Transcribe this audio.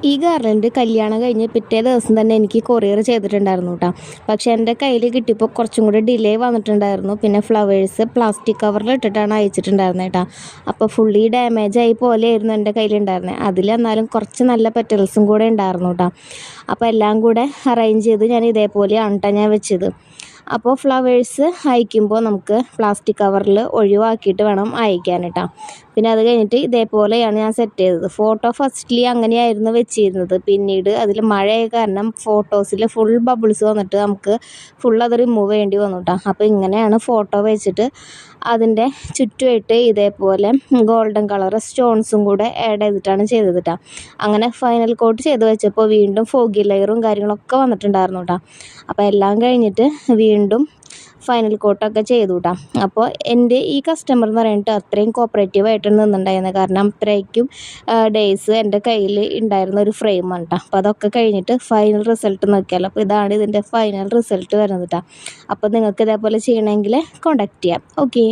ഈ ഗാർലൻഡ് കല്യാണം കഴിഞ്ഞ് പിറ്റേ ദിവസം തന്നെ എനിക്ക് കൊറിയർ ചെയ്തിട്ടുണ്ടായിരുന്നു കേട്ടോ. പക്ഷേ എൻ്റെ കയ്യിൽ കിട്ടിയപ്പോൾ കുറച്ചും കൂടി ഡിലേ വന്നിട്ടുണ്ടായിരുന്നു. പിന്നെ ഫ്ലവേഴ്സ് പ്ലാസ്റ്റിക് കവറിൽ ഇട്ടിട്ടാണ് അയച്ചിട്ടുണ്ടായിരുന്നത് കേട്ടോ. അപ്പോൾ ഫുള്ളി ഡാമേജ് ആയി പോലെയായിരുന്നു എൻ്റെ കയ്യിലുണ്ടായിരുന്നത്. അതിലെന്നാലും കുറച്ച് നല്ല പെറ്റൽസും കൂടെ ഉണ്ടായിരുന്നു കേട്ടോ. അപ്പോൾ എല്ലാം കൂടെ അറേഞ്ച് ചെയ്ത് ഞാൻ ഇതേപോലെയാണ് കേട്ടോ ഞാൻ വെച്ചത്. അപ്പോൾ ഫ്ലവേഴ്സ് അയക്കുമ്പോൾ നമുക്ക് പ്ലാസ്റ്റിക് കവറിൽ ഒഴിവാക്കിയിട്ട് വേണം അയക്കാൻ കേട്ടോ. പിന്നെ അത് കഴിഞ്ഞിട്ട് ഇതേപോലെയാണ് ഞാൻ സെറ്റ് ചെയ്തത്. ഫോട്ടോ ഫസ്റ്റ്ലി അങ്ങനെയായിരുന്നു വെച്ചിരുന്നത്. പിന്നീട് അതിൽ മഴയായ കാരണം ഫോട്ടോസിൽ ഫുൾ ബബിൾസ് വന്നിട്ട് നമുക്ക് ഫുൾ അത് റിമൂവ് ചെയ്യേണ്ടി വന്നു കേട്ടോ. അപ്പോൾ ഇങ്ങനെയാണ് ഫോട്ടോ വെച്ചിട്ട് അതിൻ്റെ ചുറ്റുമായിട്ട് ഇതേപോലെ ഗോൾഡൻ കളർ സ്റ്റോൺസും കൂടെ ആഡ് ചെയ്തിട്ടാണ് ചെയ്തത് കേട്ടോ. അങ്ങനെ ഫൈനൽ കോട്ട് ചെയ്ത് വെച്ചപ്പോൾ വീണ്ടും ഫോഗി ലെയറും കാര്യങ്ങളൊക്കെ വന്നിട്ടുണ്ടായിരുന്നു കേട്ടോ. അപ്പോൾ എല്ലാം കഴിഞ്ഞിട്ട് വീണ്ടും ഫൈനൽ കോട്ടൊക്കെ ചെയ്തു കേട്ടോ. അപ്പോൾ എൻ്റെ ഈ കസ്റ്റമർ എന്ന് പറഞ്ഞിട്ട് അത്രയും കോപ്പറേറ്റീവ് ആയിട്ട് നിന്നിട്ടുണ്ടായിരുന്നു. കാരണം അത്രയ്ക്കും ഡേയ്സ് എൻ്റെ കയ്യിൽ ഉണ്ടായിരുന്ന ഒരു ഫ്രെയിമാണ് കേട്ടോ. അപ്പോൾ അതൊക്കെ കഴിഞ്ഞിട്ട് ഫൈനൽ റിസൾട്ട് നോക്കിയാലോ. അപ്പോൾ ഇതാണ് ഇതിൻ്റെ ഫൈനൽ റിസൾട്ട് വരുന്നത് കേട്ടോ. അപ്പോൾ നിങ്ങൾക്ക് ഇതേപോലെ ചെയ്യണമെങ്കിൽ കോൺടാക്റ്റ് ചെയ്യാം. ഓക്കെ.